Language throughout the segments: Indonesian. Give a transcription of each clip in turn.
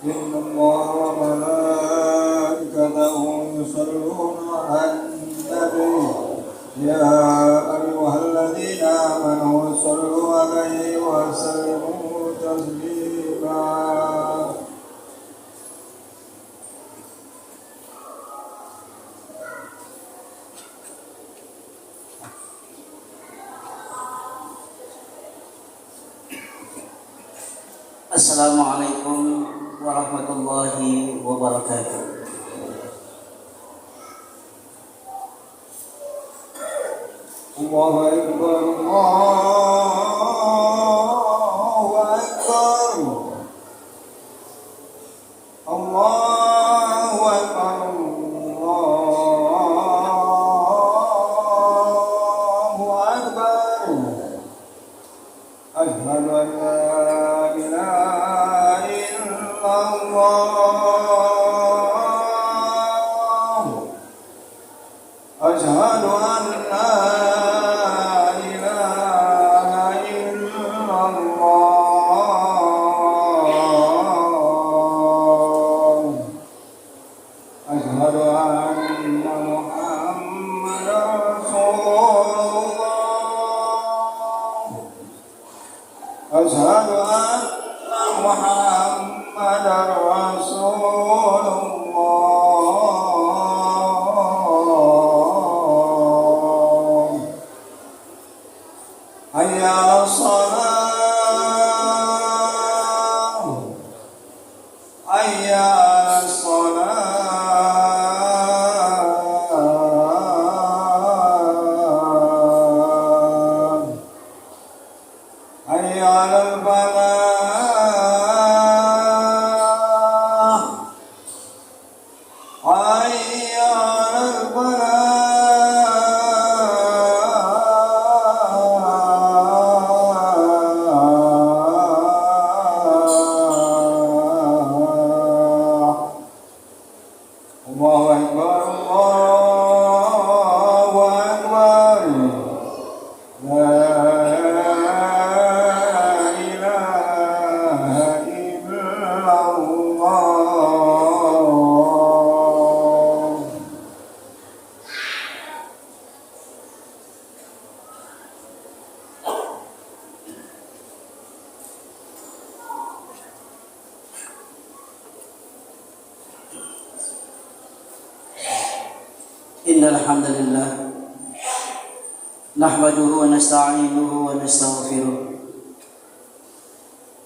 إن الله وملائكته يصلون على النبي يا أيها الذين آمنوا صلوا عليه وسلموا تسليما. Assalamualaikum warahmatullahi wabarakatuh. Allahu Akbar, Allahu Akbar, Allahu Akbar, Allahu Akbar. Asyhadu an la ilaha illallah. Asyhadu an la ilaha illallah. Asyhadu anna Muhammadar Rasulullah. Asyhadu anna Muhammadar Rasulullah. Hayya 'alas shalah, hayya 'alas shalah, hayya 'alal falah, hayya 'alal falah. Allahu Akbar, Allahu Akbar. La ilaha illallah. Innal hamdalillah nahmaduhu wa nasta'inuhu wa nastaghfiruh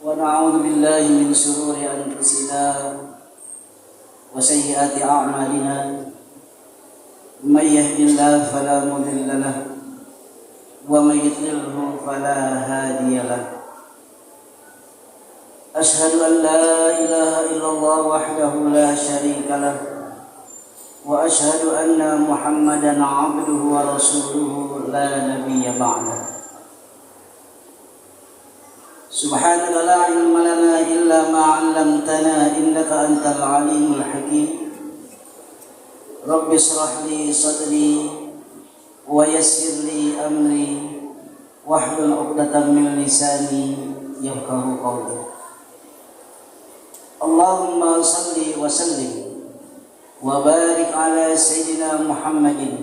wa na'udzu billahi min shururi anfusina wa sayyiati a'malina. May yahdihillahu fala mudilla lahu wa may yudlilhu fala hadiya lahu. Ashhadu an la ilaha illallah wahdahu la syarika lahu wa ashhadu anna Muhammadan 'abduhu wa rasuluhu la nabiyya ba'dah. Subhanaka la ilma lana illa ma 'allamtana innaka antal alimul hakim. Rabbi shrah li sadri wa yassir li amri wahlul 'uqdatam min lisani yafqahu qawli. Allahumma shalli wa sallim wa barik ala sayyidina Muhammadin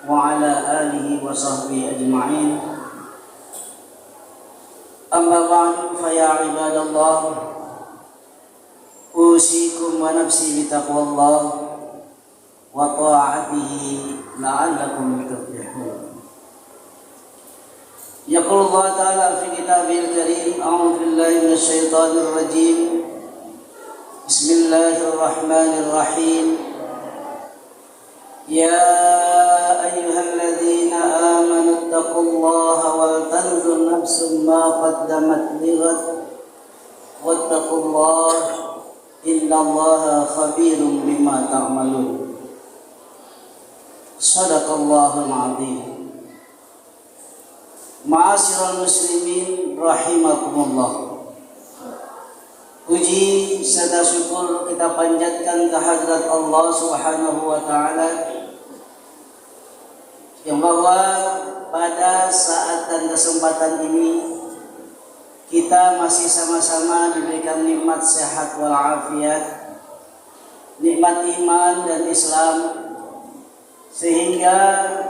wa ala alihi wa sahbihi ajma'in. Amma ba'du, fa ya ibadallah, usikum wa nafsi bi taqwallah wa ta'atihi la'allakum tuflihun. Yaqulu Allah ta'ala fi kitabihil karim, a'udzu billahi minasy syaithanir rajim. Bismillahirrahmanirrahim. Ya ayyuhalladzina amanu taqullaha wal tanzur nafsum ma qaddamat lighad wattaqullaha innallaha khabirum bima ta'malun. Shadaqallahul azim. Ma'asyiral muslimin rahimakumullah. Puji serta syukur kita panjatkan kehadirat Allah Subhanahu wa taala yang bahwa pada saat dan kesempatan ini kita masih sama-sama diberikan nikmat sehat walafiat, nikmat iman dan Islam, sehingga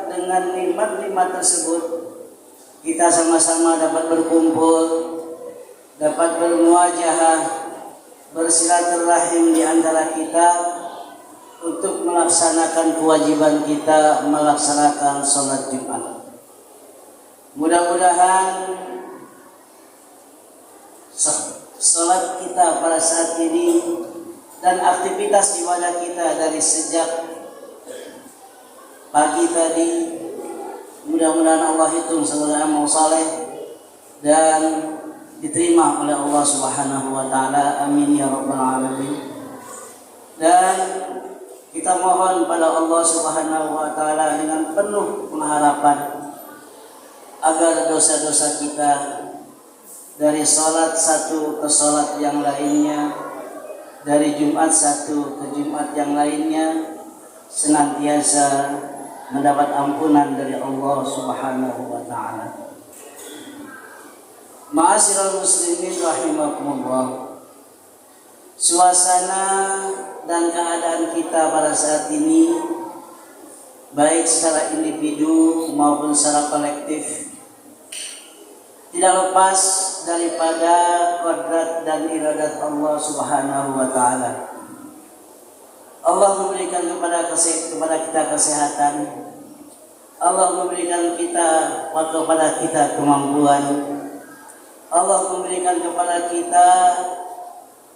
dengan nikmat-nikmat tersebut kita sama-sama dapat berkumpul, dapat bermuajahah, bersilaturahim di antara kita untuk melaksanakan kewajiban kita melaksanakan sholat Jumat. Mudah-mudahan sholat kita pada saat ini dan aktivitas ibadah kita dari sejak pagi tadi, mudah-mudahan Allah hitung sebagai amal saleh dan diterima oleh Allah Subhanahu wa taala. Amin ya rabbal alamin. Dan kita mohon pada Allah Subhanahu wa taala dengan penuh pengharapan agar dosa-dosa kita dari salat satu ke salat yang lainnya, dari Jumat satu ke Jumat yang lainnya, senantiasa mendapat ampunan dari Allah Subhanahu wa taala. Ma'asyiral muslimin rahimakumullah. Suasana dan keadaan kita pada saat ini, baik secara individu maupun secara kolektif, tidak lepas daripada kodrat dan iradat Allah Subhanahu wa taala. Allah memberikan kepada kita kesehatan. Allah memberikan kepada kita kemampuan. Allah memberikan kepada kita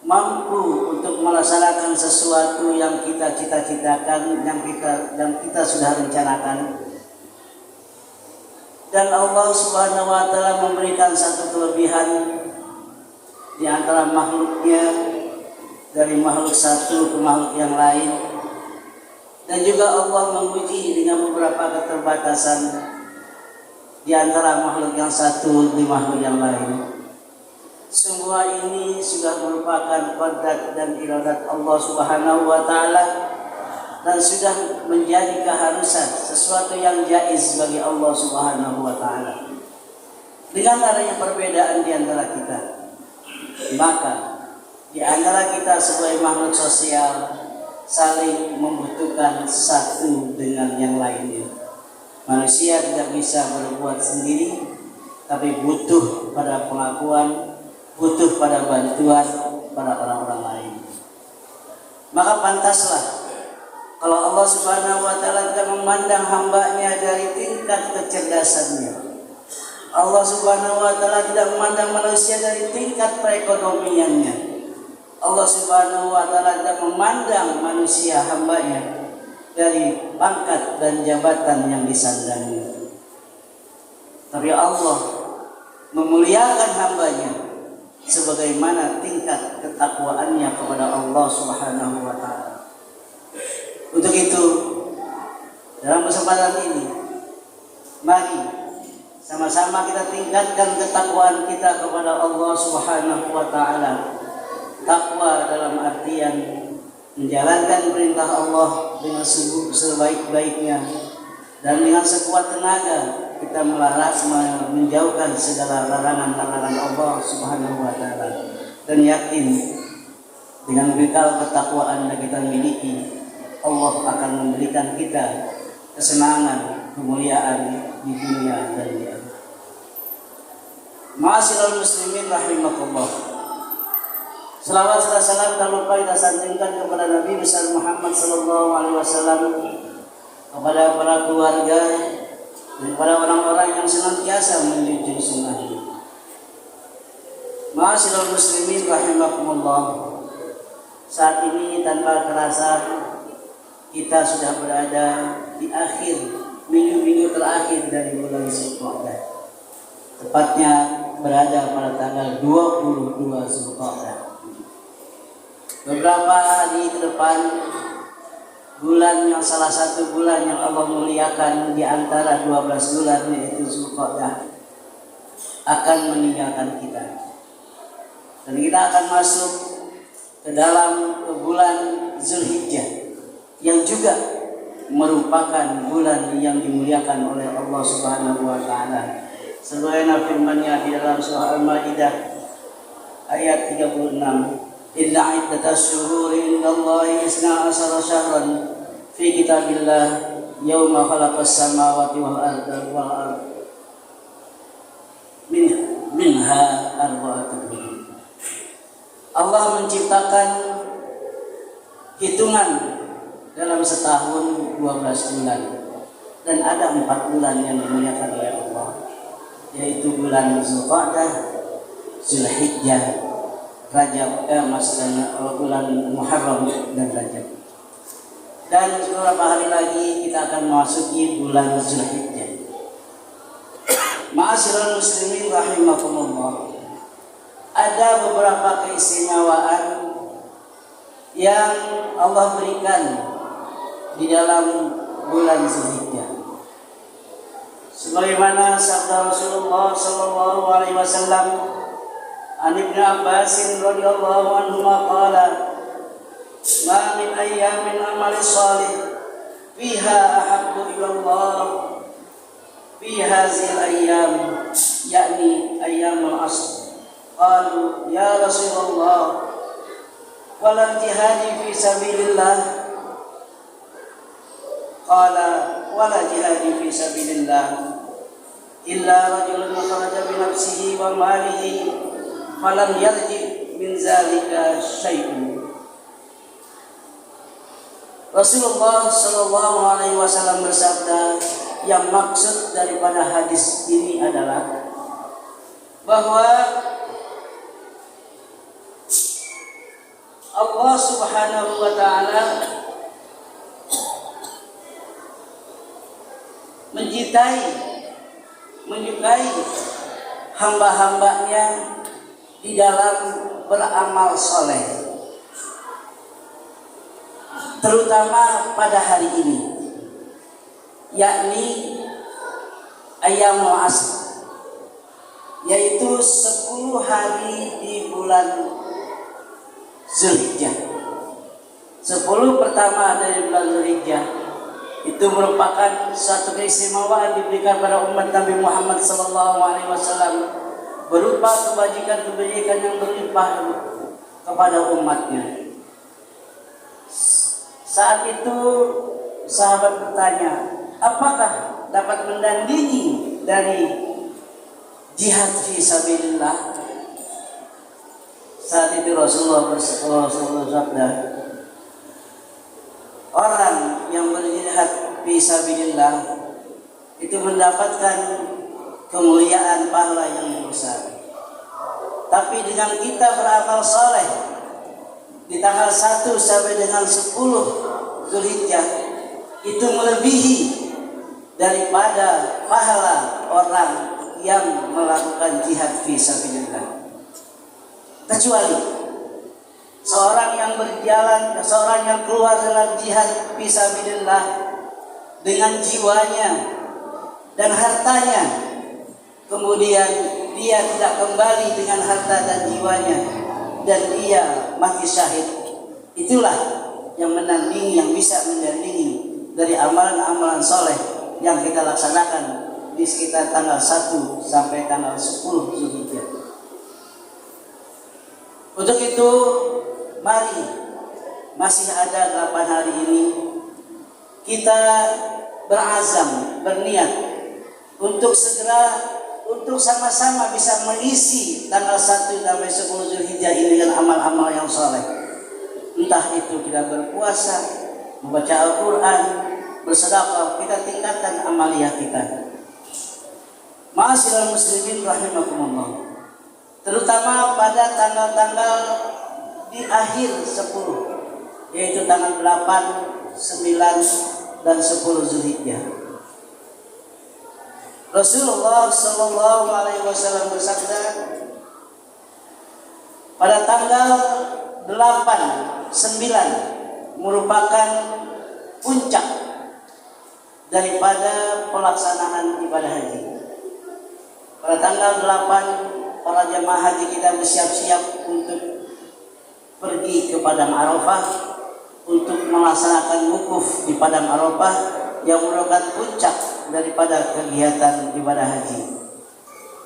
mampu untuk melaksanakan sesuatu yang kita cita-citakan, yang kita sudah rencanakan. Dan Allah Subhanahu wa taala memberikan satu kelebihan di antara makhluknya, dari makhluk satu ke makhluk yang lain. Dan juga Allah menguji dengan beberapa keterbatasan di antara makhluk yang satu di makhluk yang lain. Semua ini sudah merupakan qadrat dan iradat Allah Subhanahu wa taala, dan sudah menjadi keharusan, sesuatu yang jaiz bagi Allah Subhanahu wa taala. Dengan adanya perbedaan di antara kita, maka di antara kita sebagai makhluk sosial saling membutuhkan satu dengan yang lainnya. Manusia tidak bisa berbuat sendiri, tapi butuh pada pengakuan, butuh pada bantuan pada orang-orang lain. Maka pantaslah kalau Allah Subhanahu wa taala tidak memandang hambanya dari tingkat kecerdasannya. Allah Subhanahu wa taala tidak memandang manusia dari tingkat perekonomiannya. Allah Subhanahu wa taala tidak memandang manusia hambanya dari pangkat dan jabatan yang disandangnya. Tapi Allah memuliakan hambanya sebagaimana tingkat ketakwaannya kepada Allah Subhanahu wa taala. Untuk itu, dalam kesempatan ini, mari sama-sama kita tingkatkan ketakwaan kita kepada Allah Subhanahu wa taala. Takwa dalam artian menjalankan perintah Allah dengan sebaik-baiknya, dan dengan sekuat tenaga kita menjauhkan segala larangan-larangan Allah Subhanahu wa taala, dan yakin dengan bekal ketakwaan yang kita miliki, Allah akan memberikan kita kesenangan, kemuliaan di dunia dan di akhirat. Ma'asyiral muslimin rahimakumullah. Selawat serta salam tak lupa kita sanjungkan kepada Nabi besar Muhammad sallallahu alaihi wasallam, kepada para keluarga dan kepada orang-orang yang senantiasa menjunjung sunnahnya. Ma'asyiral muslimin rahimakumullah. Saat ini tanpa terasa kita sudah berada di akhir minggu-minggu terakhir dari bulan Zulqa'dah. Tepatnya berada pada tanggal 22 Zulqa'dah. Beberapa hari ke depan, bulan yang salah satu bulan yang Allah muliakan di antara 12 bulan, yaitu Zulqa'dah, akan meninggalkan kita. Dan kita akan masuk ke dalam bulan Zulhijjah, yang juga merupakan bulan yang dimuliakan oleh Allah Subhanahu wa taala. Sebagaimana firman-Nya di dalam surah Al-Maidah, ayat 36. Inna iddatas syuhuri indallahi isna asara syahran fi kitabillah yauma khalaqas samawati wal arda wal ard minha arba'atun. Allah menciptakan hitungan dalam setahun 12 bulan, dan ada 4 bulan yang dimuliakan oleh Allah, yaitu bulan Zulqa'dah, Zulhijjah, Rajab, bulan Muharram dan Rajab. Dan beberapa hari lagi kita akan memasuki bulan Zulhijjah. Ma'asyiral muslimin rahimakumullah. Ada beberapa keistimewaan yang Allah berikan di dalam bulan Zulhijjah. Sebagaimana sabda Rasulullah sallallahu alaihi wasallam, an Ibnu Abbas radhiyallahu anhu qala, "Ma min ayyamin amali shalih fiha ahabbu ila Allah fi hadhil ayyam, yakni ayyamul ashr." Qalu ya Rasulullah, wala jihadi fi sabilillah? Qala wala jihadi fi sabilillah illa rajulun kharaja bi nafsihi wa malihi falam yarji min zalika syai'un. Rasulullah sallallahu alaihi wasallam bersabda, yang maksud daripada hadis ini adalah bahwa Allah Subhanahu wa ta'ala menyukai hamba-hambanya di dalam beramal soleh, terutama pada hari ini, yakni ayyamul ashr, yaitu 10 hari di bulan Zulhijjah. 10 pertama dari bulan Zulhijjah itu merupakan suatu keistimewaan diberikan pada umat Nabi Muhammad SAW berupa kebajikan-kebajikan yang berlimpah kepada umatnya. Saat itu sahabat bertanya, apakah dapat mendandingi dari jihad fi sabilillah? Saat itu Rasulullah bersabda, orang yang berjihad fi sabilillah itu mendapatkan kemuliaan pahala yang besar. Tapi dengan kita beramal saleh di tanggal 1 sampai dengan 10 Zulhijjah, itu melebihi daripada pahala orang yang melakukan jihad fi sabilillah. Kecuali seorang yang berjalan, seorang yang keluar dalam jihad fi sabilillah dengan jiwanya dan hartanya, kemudian dia tidak kembali dengan harta dan jiwanya, dan dia mati syahid. Itulah yang menandingi, yang bisa menandingi dari amalan-amalan soleh yang kita laksanakan di sekitar tanggal 1 sampai tanggal 10 Zulhijjah. Untuk itu, mari, masih ada 8 hari ini, kita berazam, berniat untuk segera, untuk sama-sama bisa mengisi tanggal 1 sampai 10 Zulhijjah ini dengan amal-amal yang soleh. Entah itu kita berpuasa, membaca Al-Quran, bersedekah, kita tingkatkan amaliyah kita. Ma'asyiral muslimin rahimakumullah. Terutama pada tanggal-tanggal di akhir 10, yaitu tanggal 8, 9, dan 10 Zulhijjah. Rasulullah sallallahu alaihi wasallam bersabda, pada tanggal 8, 9 merupakan puncak daripada pelaksanaan ibadah haji. Pada tanggal 8 para jemaah haji kita bersiap-siap untuk pergi ke Padang Arafah untuk melaksanakan wukuf di Padang Arafah yang merupakan puncak daripada kegiatan ibadah haji,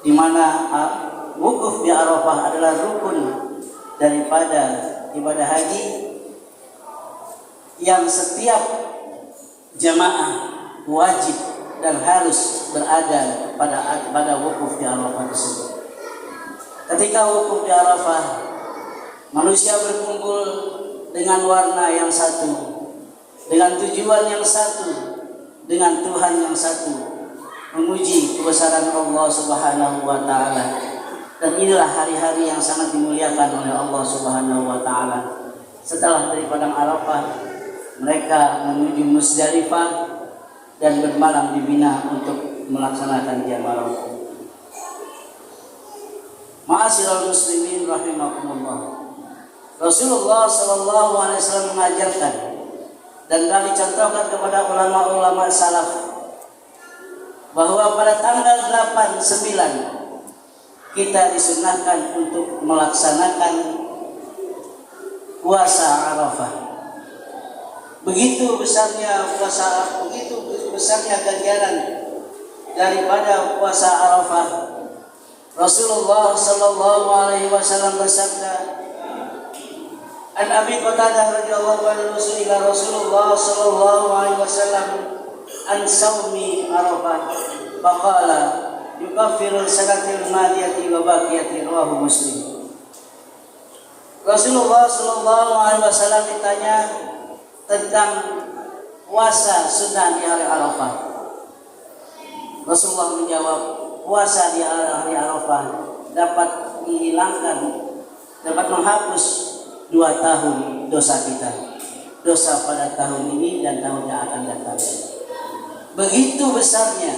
di mana wukuf di Arafah adalah rukun daripada ibadah haji yang setiap jamaah wajib dan harus berada pada wukuf di Arafah tersebut. Ketika wukuf di Arafah, manusia berkumpul dengan warna yang satu, dengan tujuan yang satu, dengan Tuhan yang satu, memuji kebesaran Allah Subhanahu wa taala. Dan inilah hari-hari yang sangat dimuliakan oleh Allah Subhanahu wa taala. Setelah dari padang Arafah, mereka menuju Musdalifah dan bermalam di Mina untuk melaksanakan jamaah. Ma'asyiral muslimin rahimakumullah. Rasulullah sallallahu alaihi wasallam mengajarkan dan telah dicontohkan kepada ulama-ulama salaf bahwa pada tanggal 8, 9 kita disunahkan untuk melaksanakan puasa Arafah. Begitu besarnya puasa, begitu besarnya ganjaran daripada puasa Arafah. Rasulullah sallallahu alaihi wasallam bersabda, An Abi Qatadah radhiyallahu anhu ila Rasulullah sallallahu alaihi wasallam an saumi Arafah faqala yukaffiru sanatil madiyati wa baqiyati, rawahu Muslim. Rasulullah sallallahu alaihi wasallam ditanya tentang puasa sunnah di hari Arafah. Rasulullah menjawab, puasa di hari Arafah dapat menghilangkan, dapat menghapus 2 tahun dosa kita, dosa pada tahun ini dan tahun yang akan datang. Begitu besarnya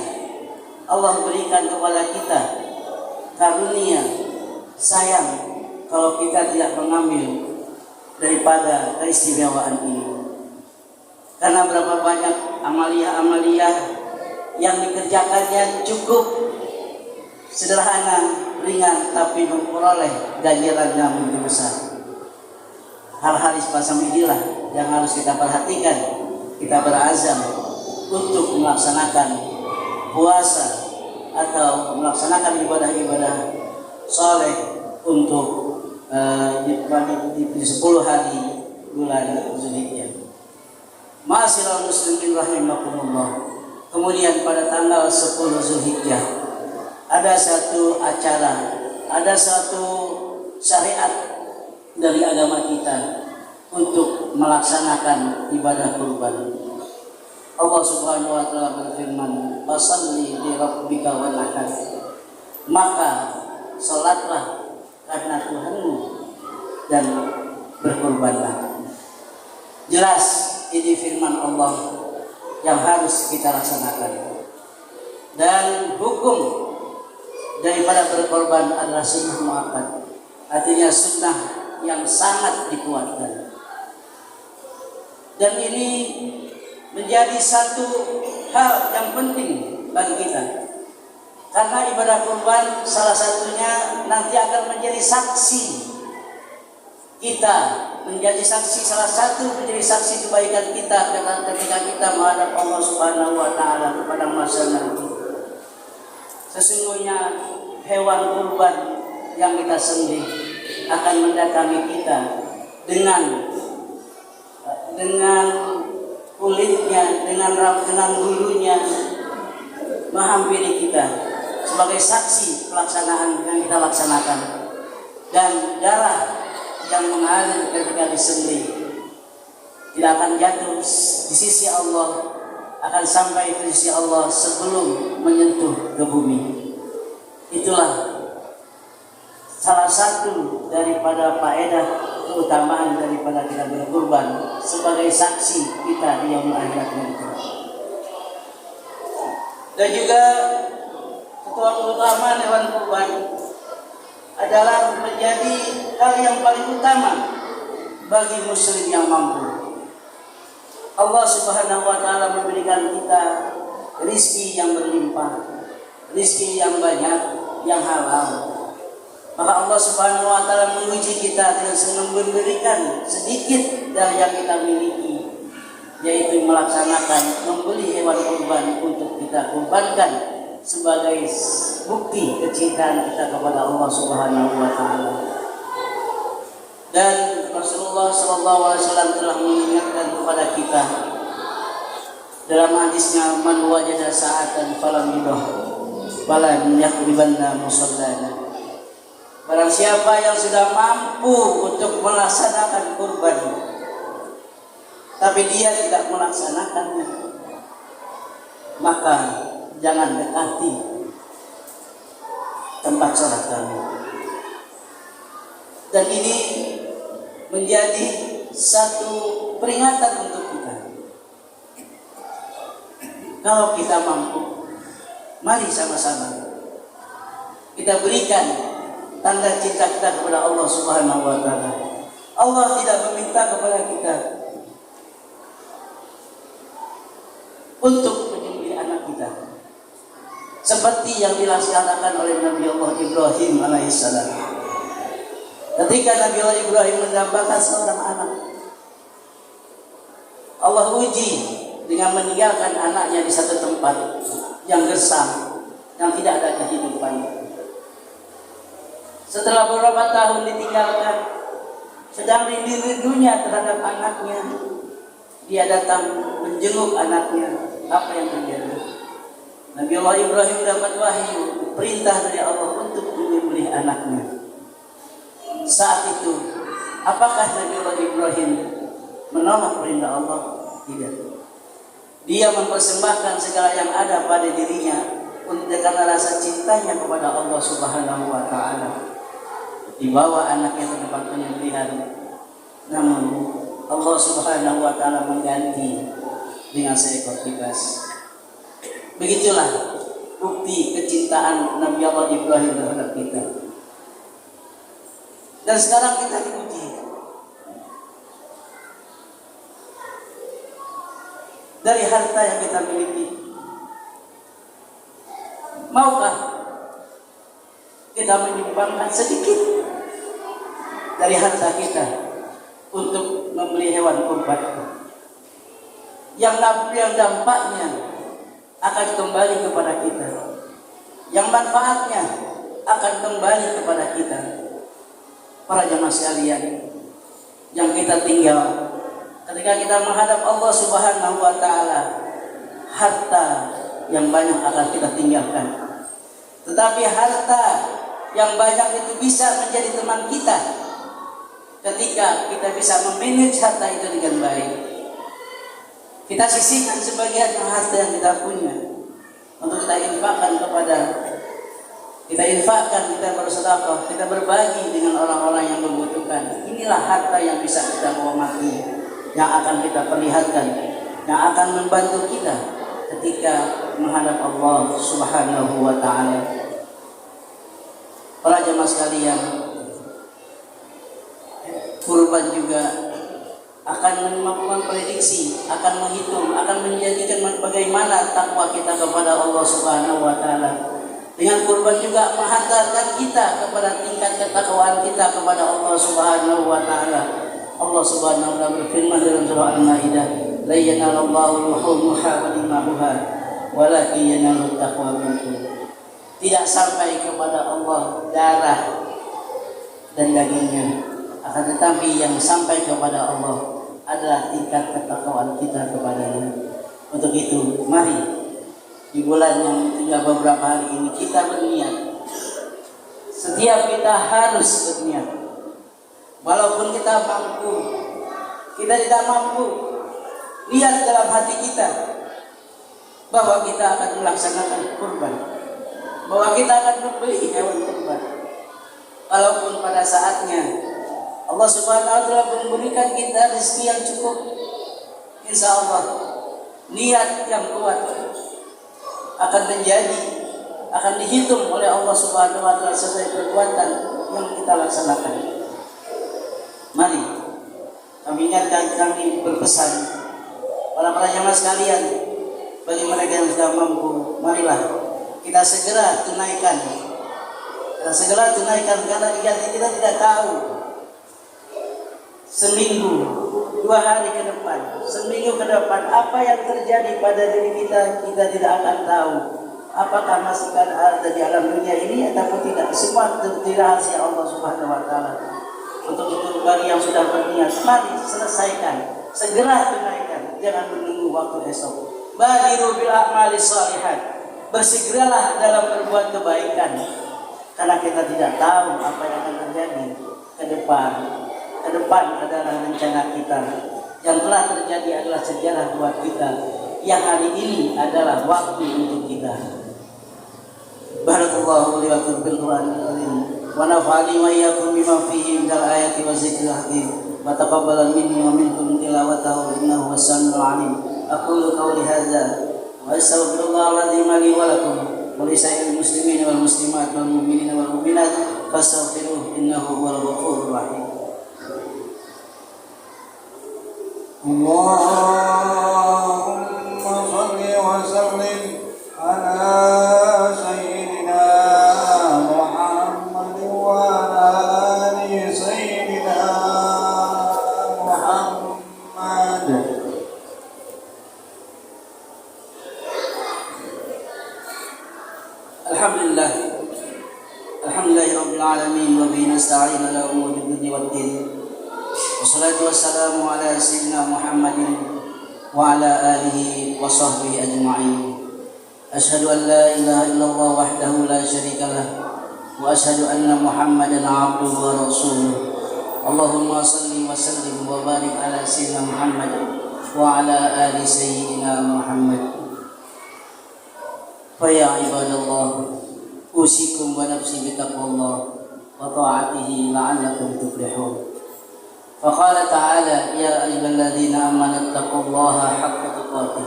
Allah berikan kepada kita karunia, sayang kalau kita tidak mengambil daripada keistimewaan ini. Karena berapa banyak amalia-amalia yang dikerjakannya cukup sederhana, ringan, tapi memperoleh ganjaran yang begitu besar. Hal-hal semacam inilah yang harus kita perhatikan. Kita berazam untuk melaksanakan puasa atau melaksanakan ibadah-ibadah soleh untuk di 10 hari bulan Zulhijjah. Ma'asyiral muslimin rahimakumullah. Kemudian pada tanggal 10 Zulhijjah ada satu acara, ada satu syariat dari agama kita untuk melaksanakan ibadah kurban. Allah Subhanahu wa taala berfirman, "Fashalli li rabbika wanhar." Maka salatlah karena Tuhanmu dan berkurbanlah. Jelas ini firman Allah yang harus kita laksanakan. Dan hukum daripada berkorban adalah sunnah muakkad. Artinya sunnah yang sangat dikuatkan. Dan ini menjadi satu hal yang penting bagi kita. Karena ibadah kurban salah satunya nanti akan menjadi saksi kita, menjadi saksi, salah satu menjadi saksi kebaikan kita ketika kita menghadap Allah Subhanahu wa taala pada masa nanti. Sesungguhnya hewan kurban yang kita sembelih akan mendatangi kita dengan kulitnya, dengan bulunya menghampiri kita sebagai saksi pelaksanaan yang kita laksanakan. Dan darah yang mengalir ketika disembelih tidak akan jatuh di sisi Allah, akan sampai di sisi Allah sebelum menyentuh ke bumi. Itulah salah satu daripada faedah keutamaan daripada kita berkurban sebagai saksi kita di yaumul akhirat nanti. Dan juga keutamaan hewan kurban adalah menjadi hal yang paling utama bagi muslim yang mampu. Allah Subhanahu wa taala memberikan kita rizki yang berlimpah, rizki yang banyak, yang halal. Maka Allah Subhanahu wa taala menguji kita dengan memberikan sedikit dari yang kita miliki, yaitu melaksanakan membeli hewan kurban untuk kita kurbankan sebagai bukti kecintaan kita kepada Allah Subhanahu wa taala. Dan Rasulullah SAW telah mengingatkan kepada kita dalam hadisnya, man wajada sa'atan falam yudah falam yaqribanna musallana. Barang siapa yang sudah mampu untuk melaksanakan kurban tapi dia tidak melaksanakannya, maka jangan dekati tempat sholat kami. Dan ini menjadi satu peringatan untuk kita. Kalau kita mampu, mari sama-sama kita berikan tanda cinta kita kepada Allah Subhanahu wa taala. Allah tidak meminta kepada kita untuk menyembelih anak kita seperti yang dilaksanakan oleh Nabi Allah Ibrahim alaihissalam. Ketika Nabi Allah Ibrahim mendambakan seorang anak, Allah uji dengan meninggalkan anaknya di satu tempat yang gersang, yang tidak ada kehidupan. Setelah beberapa tahun ditinggalkan, sedang rindu-rindunya terhadap anaknya, dia datang menjenguk anaknya. Apa yang terjadi? Nabi Allah Ibrahim dapat wahyu, perintah dari Allah untuk menyembelih anaknya. Saat itu, apakah Nabi Allah Ibrahim menolak perintah Allah? Tidak. Dia mempersembahkan segala yang ada pada dirinya untuk karena rasa cintanya kepada Allah Subhanahu wa taala. Dibawa anaknya ke tempat penyembelihan, namun Allah Subhanahu wa taala mengganti dengan seekor kibas. Begitulah bukti kecintaan Nabi Allah Ibrahim terhadap kita. Dan sekarang kita diuji dari harta yang kita miliki. Maukah kita menyumbangkan sedikit dari harta kita untuk membeli hewan kurban yang dampaknya akan kembali kepada kita, yang manfaatnya akan kembali kepada kita? Para jamaah sekalian yang kita tinggal, ketika kita menghadap Allah Subhanahu wa taala, harta yang banyak akan kita tinggalkan. Tetapi harta yang banyak itu bisa menjadi teman kita ketika kita bisa memanage harta itu dengan baik. Kita sisihkan sebagian harta yang kita punya untuk kita infakkan, kita bersedekah, kita berbagi dengan orang-orang yang membutuhkan. Inilah harta yang bisa kita bawa mati, yang akan kita perlihatkan, yang akan membantu kita ketika menghadap Allah Subhanahu wa taala. Para jemaah sekalian, kurban juga akan melakukan prediksi, akan menghitung, akan menjadikan bagaimana takwa kita kepada Allah Subhanahu wa taala. Dengan kurban juga menghantarkan kita kepada tingkat ketakwaan kita kepada Allah Subhanahu wa taala. Allah Subhanahu wa taala berfirman dalam surah Al-Maidah, "La yanalallahu luhumuha wa dima'uha, walakin yanalut taqwa minkum." Tidak sampai kepada Allah darah dan dagingnya, akan tetapi yang sampai kepada Allah adalah tingkat ketakwaan kita kepadanya. Untuk itu, mari di bulan yang tinggal beberapa hari ini kita berniat. Setiap kita harus berniat. Walaupun kita mampu, kita tidak mampu, niat dalam hati kita bahwa kita akan melaksanakan kurban, bahwa kita akan membeli hewan kurban. Walaupun pada saatnya Allah Subhanahu wa taala memberikan kita rezeki yang cukup, insya Allah niat yang kuat akan dihitung oleh Allah Subhanahu wa taala sesuai perbuatan yang kita laksanakan. Mari kami ingatkan, kami berpesan para jamaah sekalian, bagi mereka yang sudah mampu, marilah kita segera tunaikan. Karena kita tidak tahu seminggu, 2 hari ke depan, seminggu ke depan apa yang terjadi pada diri kita, kita tidak akan tahu. apakah masih ada di alam dunia ini ataupun tidak. Semua terbukti rahasia Allah Subhanahu wa taala. Untuk bagi yang sudah berniat, mari selesaikan, segera tunaikan, jangan menunggu waktu esok. Badiru bil a'mali shalihat. Bersegeralah dalam berbuat kebaikan, karena kita tidak tahu apa yang akan terjadi ke depan. Ke depan adalah rencana kita. Yang telah terjadi adalah sejarah buat kita. Yang hari ini adalah waktu untuk kita. Barakallahu li wa lakum bil Qur'anil azim. Wa nafa'ani wa iyyakum bima fihi minal ayati wa dzikril hakim. Wa taqabbal minni wa minkum tilawatahu innahu was-sami'ul 'alim. Aqulu qawli hadza wa astaghfirullahal azim li wa lakum wa li sa'iril muslimin wal muslimat wal mu'minina wal mu'minat fastaghfiruhu innahu huwal ghafurur rahim. Allahumma shalli wa sallim ala sayyidina Muhammad wa ala ali sayyidina Muhammad. Alhamdulillah. Alhamdulillahirabbil alamin wa bihi nasta'in ala umuri dunya waddin. Wassalatu wassalamu ala sayyidina Muhammadin wa ala alihi wa sahbihi ajma'in. Asyhadu an la ilaha illallah wahdahu la syarika lah wa asyhadu anna Muhammadan 'abduhu wa rasuluh. Allahumma shalli wa sallim wa barik ala sayyidina Muhammad wa ala ali sayyidina Muhammad. Fa ya ibadallah, usikum wa nafsi bi taqwallah wa ta'atihi la'allakum tuflihun. فقال تعالى يا أيها الذين آمنوا اتقوا الله حق تقاته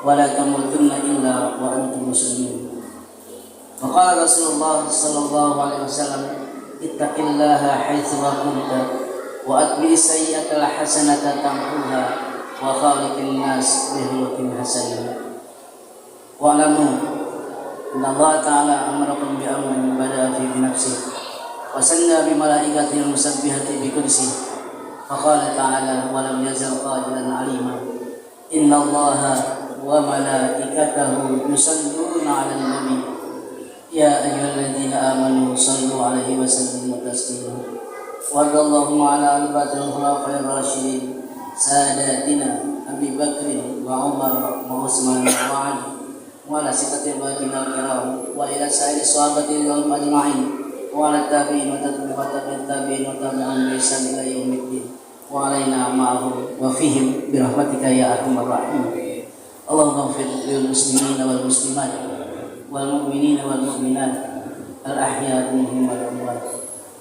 ولا تموتن إلا وأنتم مسلمون. وقال رسول الله صلى الله عليه وسلم اتق الله حيث كنت وأتبع السيئة الحسنة تمحوها وخالق الناس بخلق حسن. واعلموا أن الله تعالى أمركم بأمر بدأ فيه بنفسه وسنى بملائكته المسبحة بكرسه. فقال تعالى ولم يزل قادرا عليما إن الله وملائكته يصلون على النبي يا أيها الذين آمنوا صلوا عليه وسلموا تسليما. وارض اللهم على أربعة الخلفاء الراشدين ساداتنا أبي بكر وعمر وعثمان وعلي وعلى ستة الباقين الكرام وإلى سائر الصحابة الكرام أجمعين وعلى التابعين وتابعين التابعين وتابعين بإحسان إلى يوم الدين وعلينا معهم وفيهم برحمتك يا أرحم الراحمين. اللهم اغفر للمسلمين والمسلمات والمؤمنين والمؤمنات الأحياء منهم والأموات.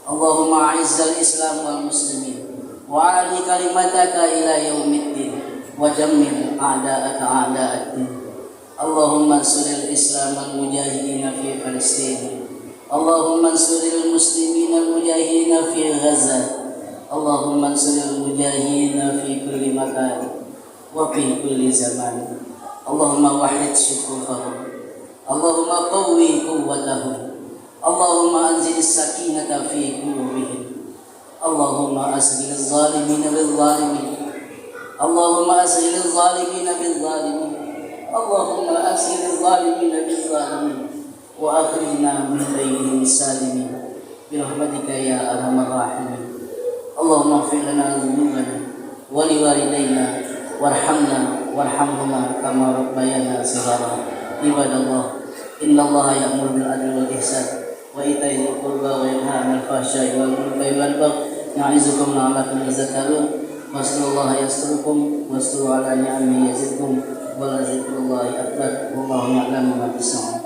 اللهم أعز الإسلام والمسلمين وأعلي كلمتك إلى يوم الدين ودمر أعداءك أعداء الدين. اللهم انصر الإسلام والمجاهدين في فلسطين. اللهم انصر المسلمين المجاهدين في غزة. اللهم انصر المجاهدين في كل مكان وفي كل زمان. اللهم وحد صفوفهم. اللهم قوي قوتهم. اللهم انزل السكينة في قلوبهم. اللهم أسغل الظالمين بالظالمين. اللهم أسغل الظالمين بالظالمين. اللهم أسغل الظالمين بالظالمين وأخرجنا من بينهم سالمين برحمتك يا أرحم الراحمين. اللهم اغفر لنا ذنوبنا ولوالدينا وارحمنا وارحمهما كما ربيانا صغارا. عباد الله إن الله يأمر بالعدل والإحسان وإيتاء ذي القربى وينهى عن الفحشاء والمنكر والبغي يعظكم لعلكم تذكرون. واذكروا الله يذكركم واشكروا على نعمه يزدكم ولذكر الله أكبر والله يعلم ما تصنعون.